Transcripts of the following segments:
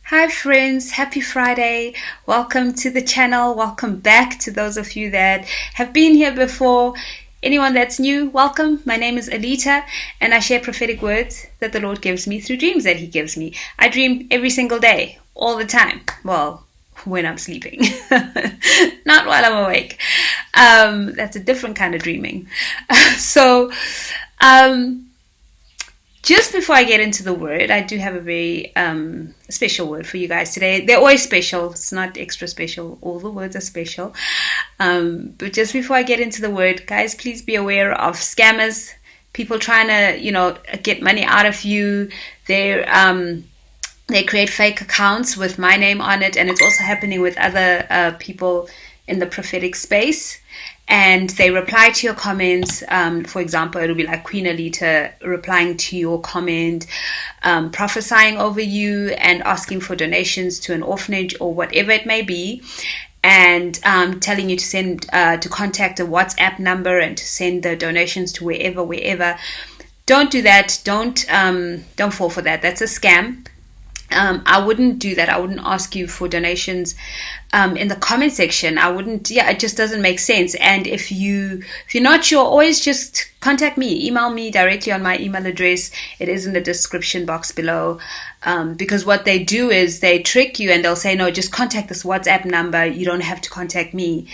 Hi friends, happy Friday. Welcome to the channel. Welcome back to those of you that have been here before. Anyone that's new, welcome. My name is Alita and I share prophetic words that the Lord gives me through dreams that He gives me. I dream every single day, all the time. Well, when I'm sleeping, not while I'm awake. That's a different kind of dreaming. So, just before I get into the word, I do have a very special word for you guys today. They're always special. It's not extra special. All the words are special. But just before I get into the word, guys, please be aware of scammers. People trying to, get money out of you. They create fake accounts with my name on it, and it's also happening with other people in the prophetic space. And they reply to your comments. For example, it'll be like Queen Alita replying to your comment, prophesying over you and asking for donations to an orphanage or whatever it may be, and telling you to send to contact a WhatsApp number and to send the donations to wherever. Don't do that. Don't fall for that. That's a scam. I wouldn't do that. I wouldn't ask you for donations in the comment section. I wouldn't. Yeah, it just doesn't make sense. And if you're not sure, always just contact me. Email me directly on my email address. It is in the description box below. Because what they do is they trick you and they'll say, no, just contact this WhatsApp number. You don't have to contact me.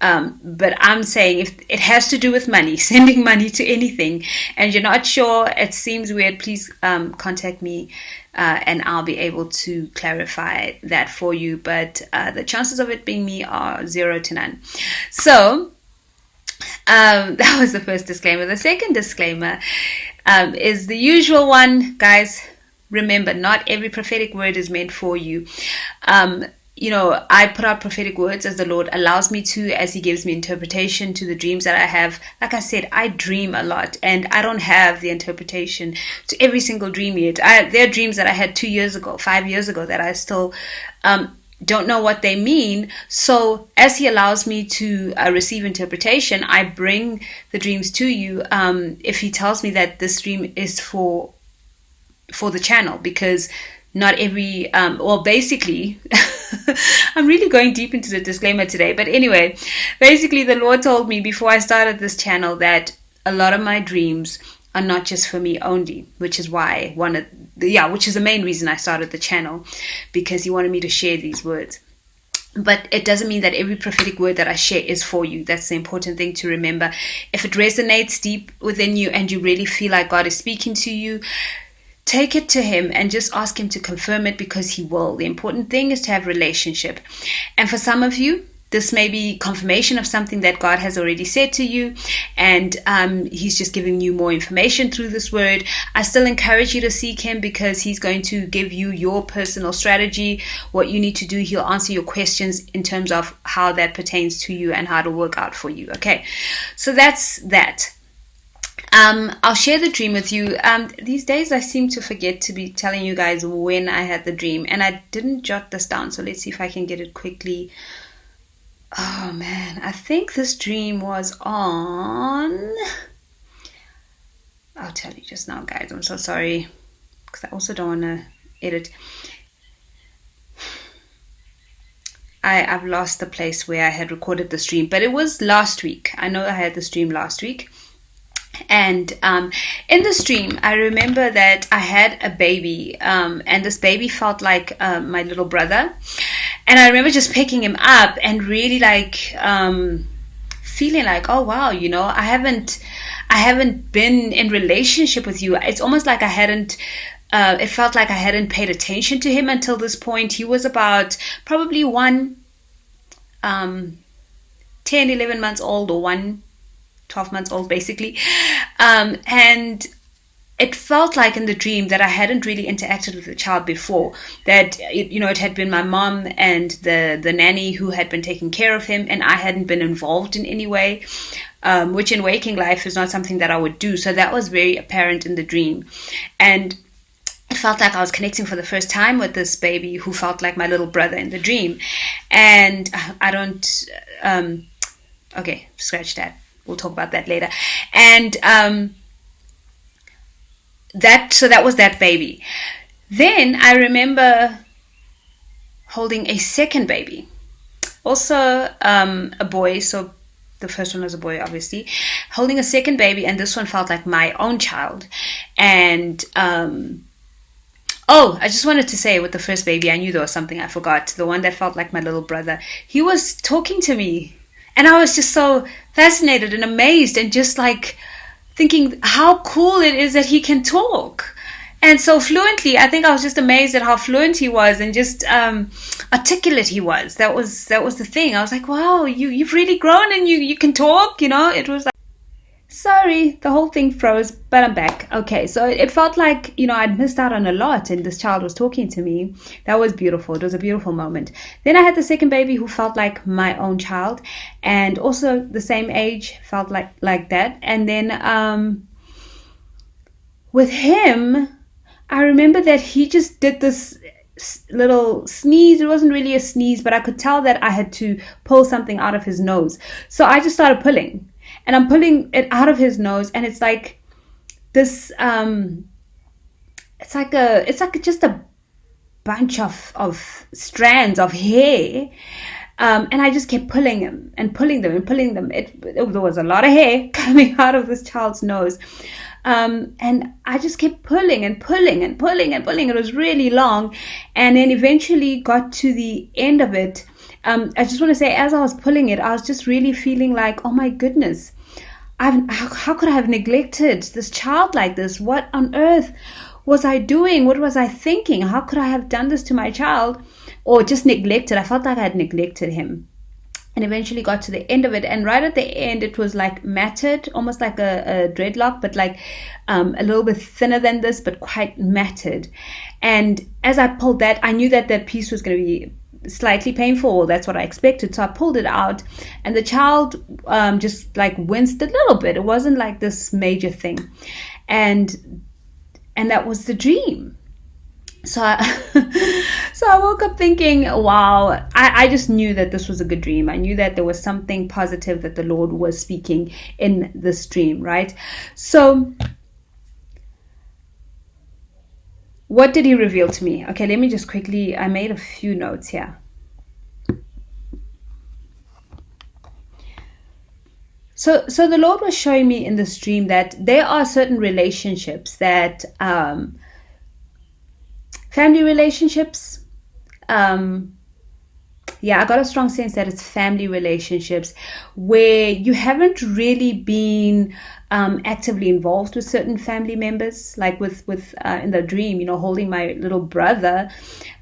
But I'm saying if it has to do with money, sending money to anything, and you're not sure, it seems weird, please contact me. And I'll be able to clarify that for you. But the chances of it being me are 0 to none. So that was the first disclaimer. The second disclaimer is the usual one, guys. Remember, not every prophetic word is meant for you. I put out prophetic words as the Lord allows me to, as He gives me interpretation to the dreams that I have. Like I said, I dream a lot and I don't have the interpretation to every single dream yet. There are dreams that I had 2 years ago, 5 years ago that I still don't know what they mean. So as He allows me to receive interpretation, I bring the dreams to you. If He tells me that this dream is for the channel, because not every basically I'm really going deep into the disclaimer today, but anyway, basically the Lord told me before I started this channel that a lot of my dreams are not just for me only, which is why which is the main reason I started the channel, because He wanted me to share these words. But it doesn't mean that every prophetic word that I share is for you. That's the important thing to remember. If it resonates deep within you and you really feel like God is speaking to you, take it to Him and just ask Him to confirm it, because He will. The important thing is to have relationship. And for some of you, this may be confirmation of something that God has already said to you, and He's just giving you more information through this word. I still encourage you to seek Him, because He's going to give you your personal strategy, what you need to do. He'll answer your questions in terms of how that pertains to you and how to work out for you. Okay, so that's that. I'll share the dream with you. These days I seem to forget to be telling you guys when I had the dream, and I didn't jot this down, so let's see if I can get it quickly. Oh man, I think this dream was on... I'll tell you just now, guys. I'm so sorry, because I also don't want to edit. I've lost the place where I had recorded this dream, but it was last week. I know I had this dream last week. And in this dream, I remember that I had a baby, and this baby felt like my little brother. And I remember just picking him up and really feeling like, oh wow, I haven't been in relationship with you. It's almost like it felt like I hadn't paid attention to him until this point. He was about probably 10, 11 months old, or 12 months old basically, and it felt like in the dream that I hadn't really interacted with the child before, that it had been my mom and the nanny who had been taking care of him, and I hadn't been involved in any way, which in waking life is not something that I would do. So that was very apparent in the dream, and it felt like I was connecting for the first time with this baby who felt like my little brother in the dream. And I don't okay, scratch that. We'll talk about that later. And that was that baby. Then I remember holding a second baby. Also a boy, so the first one was a boy, obviously, holding a second baby, and this one felt like my own child. And I just wanted to say, with the first baby, I knew there was something I forgot. The one that felt like my little brother, he was talking to me, and I was just so fascinated and amazed, and just like thinking how cool it is that he can talk. And so fluently. I think I was just amazed at how fluent he was, and just articulate he was. That was the thing. I was like, wow, you've really grown, and you can talk, It was like, sorry, the whole thing froze, but I'm back. Okay, so it felt like, I'd missed out on a lot, and this child was talking to me. That was beautiful. It was a beautiful moment. Then I had the second baby, who felt like my own child, and also the same age, felt like that. And then with him, I remember that he just did this little sneeze. It wasn't really a sneeze, but I could tell that I had to pull something out of his nose. So I just started pulling, and I'm pulling it out of his nose, and it's like this, it's like just a bunch of strands of hair. And I just kept pulling him and pulling them and pulling them. There was a lot of hair coming out of this child's nose. And I just kept pulling and pulling and pulling and pulling. It was really long. And then eventually got to the end of it. I just want to say, as I was pulling it, I was just really feeling like, oh my goodness, how could I have neglected this child like this? What on earth was I doing? What was I thinking? How could I have done this to my child? Or just neglected? I felt like I had neglected him. And eventually got to the end of it, and right at the end it was like matted, almost like a dreadlock, but like a little bit thinner than this, but quite matted. And as I pulled that, I knew that piece was going to be slightly painful. That's what I expected. So I pulled it out, and the child just like winced a little bit. It wasn't like this major thing, and that was the dream. So I woke up thinking, wow, I just knew that this was a good dream. I knew that there was something positive that the Lord was speaking in this dream, right? So what did he reveal to me? Okay, let me just quickly, I made a few notes here. So the Lord was showing me in this dream that there are certain relationships that family relationships. I got a strong sense that it's family relationships where you haven't really been actively involved with certain family members, like with in the dream, holding my little brother,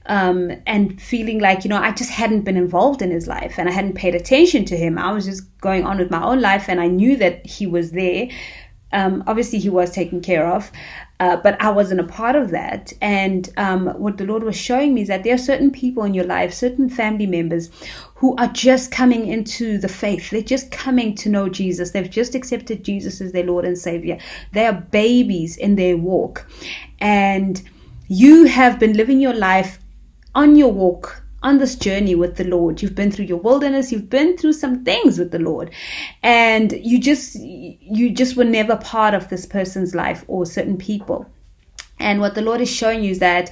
and feeling like, I just hadn't been involved in his life, and I hadn't paid attention to him. I was just going on with my own life, and I knew that he was there. Obviously he was taken care of, but I wasn't a part of that. And what the Lord was showing me is that there are certain people in your life, certain family members who are just coming into the faith. They're just coming to know Jesus. They've just accepted Jesus as their Lord and Savior. They are babies in their walk. And you have been living your life on your walk, on this journey with the Lord. You've been through your wilderness. You've been through some things with the Lord, and you just were never part of this person's life or certain people. And what the Lord is showing you is that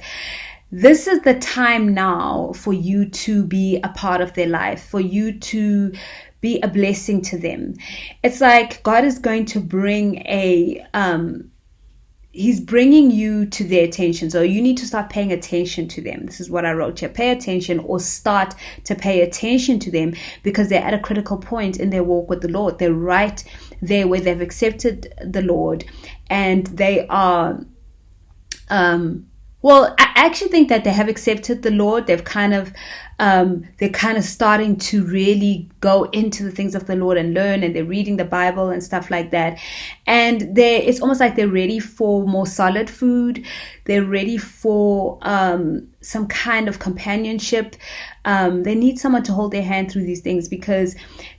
this is the time now for you to be a part of their life, for you to be a blessing to them. It's like God is going to bring He's bringing you to their attention. So you need to start paying attention to them. This is what I wrote here. Pay attention, or start to pay attention to them, because they're at a critical point in their walk with the Lord. They're right there where they've accepted the Lord, and they are, I actually think that they have accepted the Lord. They've they're kind of starting to really go into the things of the Lord and learn, and they're reading the Bible and stuff like that. And it's almost like they're ready for more solid food. They're ready for some kind of companionship. They need someone to hold their hand through these things, because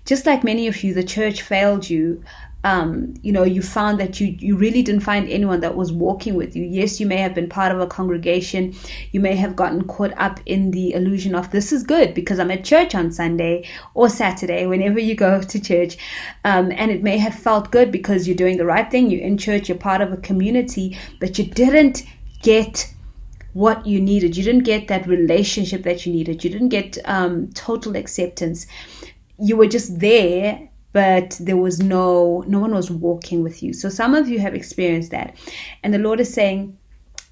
just like many of you, the church failed you. You found that you really didn't find anyone that was walking with you. Yes, you may have been part of a congregation. You may have gotten caught up in the illusion of, this is good because I'm at church on Sunday or Saturday, whenever you go to church. And it may have felt good because you're doing the right thing. You're in church, you're part of a community, but you didn't get what you needed. You didn't get that relationship that you needed. You didn't get total acceptance. You were just there, but there was no one was walking with you. So some of you have experienced that. And the Lord is saying,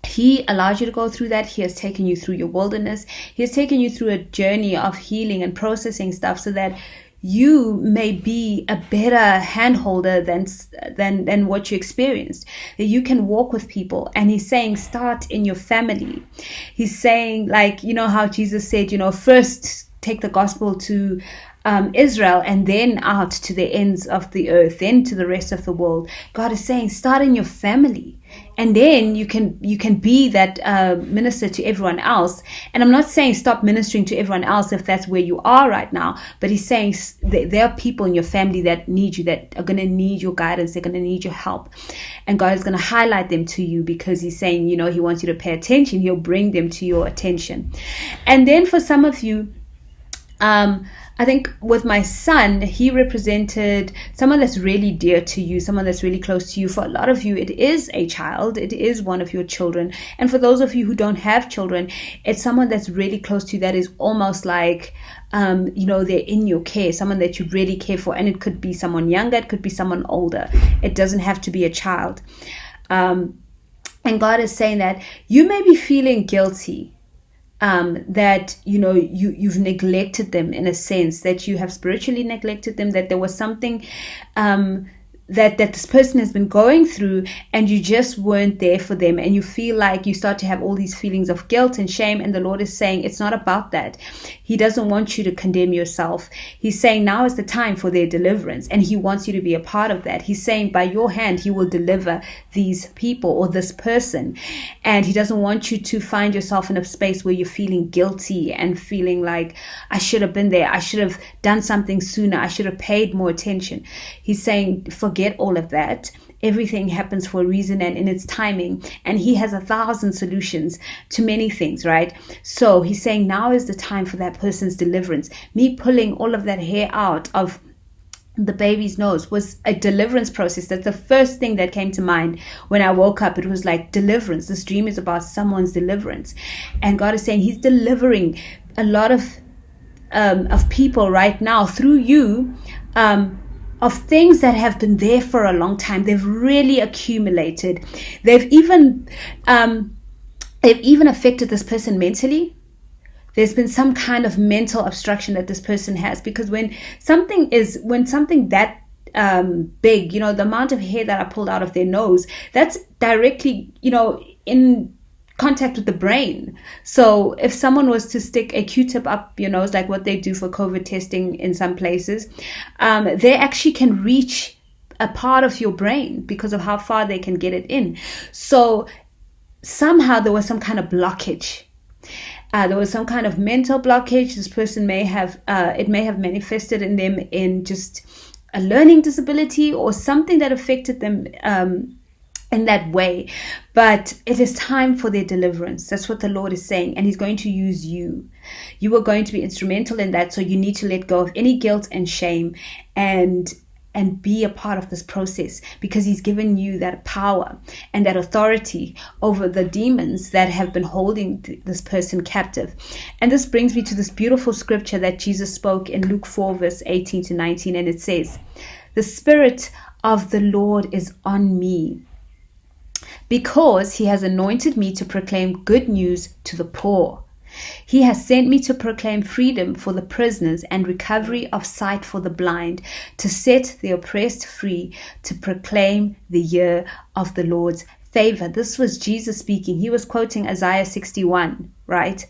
He allowed you to go through that. He has taken you through your wilderness. He has taken you through a journey of healing and processing stuff so that you may be a better handholder than what you experienced. That you can walk with people. And He's saying, start in your family. He's saying, like, you know how Jesus said, first take the gospel to Israel and then out to the ends of the earth, then to the rest of the world. God is saying, start in your family, and then you can be that minister to everyone else. And I'm not saying stop ministering to everyone else if that's where you are right now, but He's saying there are people in your family that need you, that are going to need your guidance, they're going to need your help, and God is going to highlight them to you, because He's saying, He wants you to pay attention. He'll bring them to your attention. And then for some of you, I think with my son, he represented someone that's really dear to you, someone that's really close to you. For a lot of you, it is a child. It is one of your children. And for those of you who don't have children, it's someone that's really close to you, that is almost like, they're in your care, someone that you really care for. And it could be someone younger, it could be someone older. It doesn't have to be a child. And God is saying that you may be feeling guilty, that you've neglected them, in a sense, that you have spiritually neglected them, that there was something that this person has been going through, and you just weren't there for them, and you feel like you start to have all these feelings of guilt and shame. And the Lord is saying, it's not about that. He doesn't want you to condemn yourself. He's saying now is the time for their deliverance, and He wants you to be a part of that. He's saying by your hand He will deliver these people or this person, and He doesn't want you to find yourself in a space where you're feeling guilty and feeling like, I should have been there, I should have done something sooner, I should have paid more attention. He's saying, forget all of that. Everything happens for a reason and in its timing, and He has 1,000 solutions to many things, right? So He's saying now is the time for that person's deliverance. Me pulling all of that hair out of the baby's nose was a deliverance process. That's the first thing that came to mind when I woke up. It was like deliverance. This dream is about someone's deliverance, and God is saying He's delivering a lot of people right now through you, of things that have been there for a long time. They've really accumulated. They've even affected this person mentally. There's been some kind of mental obstruction that this person has, because when something that big, the amount of hair that I pulled out of their nose, that's directly, in contact with the brain. So if someone was to stick a Q-tip up your nose, like what they do for COVID testing in some places, they actually can reach a part of your brain because of how far they can get it in. So somehow there was some kind of blockage. There was some kind of mental blockage. This person may have manifested in them in just a learning disability or something that affected them in that way. But it is time for their deliverance. That's what the Lord is saying. And He's going to use you. You are going to be instrumental in that. So you need to let go of any guilt and shame and be a part of this process, because He's given you that power and that authority over the demons that have been holding this person captive. And this brings me to this beautiful scripture that Jesus spoke in Luke 4 verse 18 to 19. And it says, "The Spirit of the Lord is on me, because He has anointed me to proclaim good news to the poor. He has sent me to proclaim freedom for the prisoners and recovery of sight for the blind, to set the oppressed free, to proclaim the year of the Lord's favor." This was Jesus speaking. He was quoting Isaiah 61, right?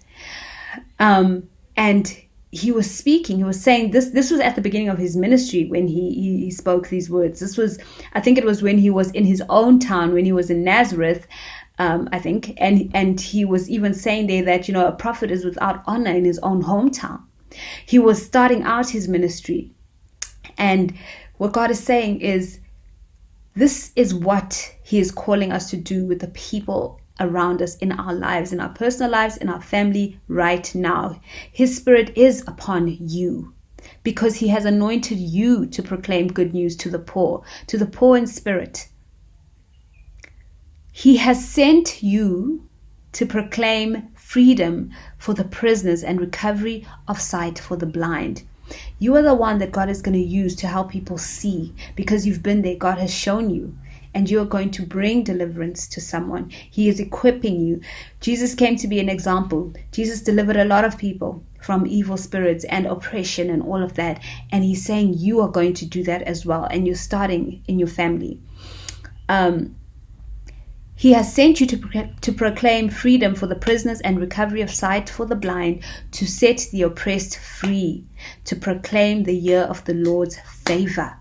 And he was speaking, he was saying this was at the beginning of His ministry when he spoke these words. This was, I think it was when He was in His own town, when He was in Nazareth, I think, and He was even saying there that, a prophet is without honor in his own hometown. He was starting out His ministry. And what God is saying is, this is what He is calling us to do with the people around us, in our lives, in our personal lives, in our family right now. His Spirit is upon you, because He has anointed you to proclaim good news to the poor in spirit. He has sent you to proclaim freedom for the prisoners and recovery of sight for the blind. You are the one that God is going to use to help people see, because you've been there. God has shown you, and you are going to bring deliverance to someone. He is equipping you. Jesus came to be an example. Jesus delivered a lot of people from evil spirits and oppression and all of that. And he's saying you are going to do that as well. And you're starting in your family. He has sent you to proclaim freedom for the prisoners and recovery of sight for the blind, to set the oppressed free, to proclaim the year of the Lord's favor.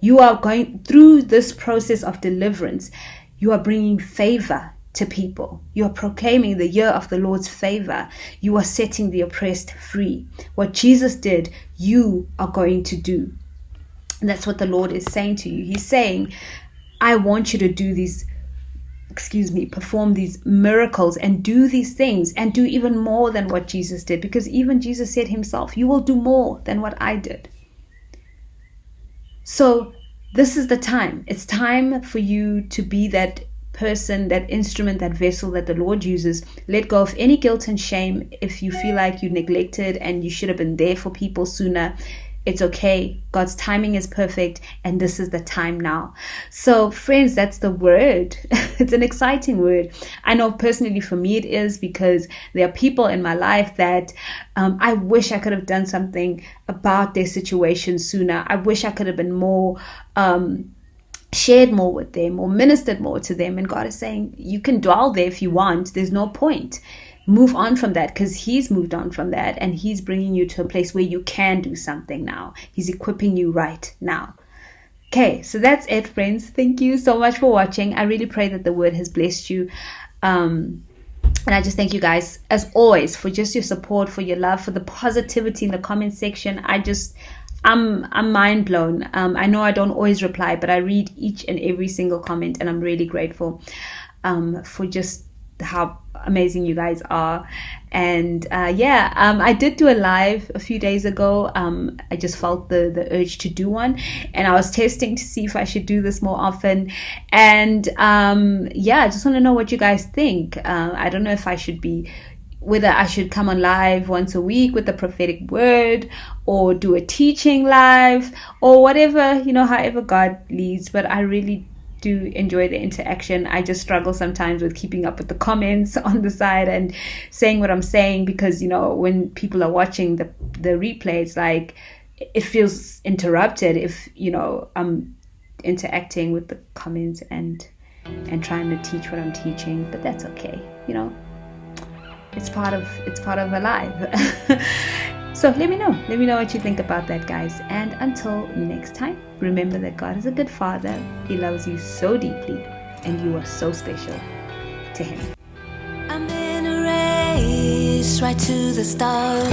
You are going through this process of deliverance. You are bringing favor to people. You are proclaiming the year of the Lord's favor. You are setting the oppressed free. What Jesus did, you are going to do. And that's what the Lord is saying to you. He's saying, I want you to do these, perform these miracles and do these things and do even more than what Jesus did. Because even Jesus said himself, you will do more than what I did. So this is the time. It's time for you to be that person, that instrument, that vessel that the Lord uses. Let go of any guilt and shame. If you feel like you neglected and you should have been there for people sooner, it's okay. God's timing is perfect, and this is the time now. So friends, that's the word. It's an exciting word. I know personally for me it is, because there are people in my life that I wish I could have done something about their situation sooner. I wish I could have been more shared more with them or ministered more to them. And God is saying, you can dwell there if you want. There's no point. Move on from that, because he's moved on from that, and he's bringing you to a place where you can do something now. He's equipping you right now. Okay, so that's it, friends. Thank you so much for watching. I really pray that the word has blessed you. And I just thank you guys, as always, for just your support, for your love, for the positivity in the comment section. I'm mind blown. I know I don't always reply, but I read each and every single comment, and I'm really grateful for just how amazing you guys are. And I did do a live a few days ago. I just felt the urge to do one, and I was testing to see if I should do this more often. And I just want to know what you guys think. I don't know if I should whether I should come on live once a week with the prophetic word, or do a teaching live, or whatever, however God leads. But I really do enjoy the interaction. I just struggle sometimes with keeping up with the comments on the side and saying what I'm saying, because when people are watching the replay, it's like it feels interrupted if I'm interacting with the comments and trying to teach what I'm teaching. But that's okay. It's part of a live. So let me know what you think about that, guys. And until next time, remember that God is a good Father. He loves you so deeply, and you are so special to him. I'm in a race right to the start.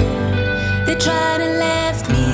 They try to left me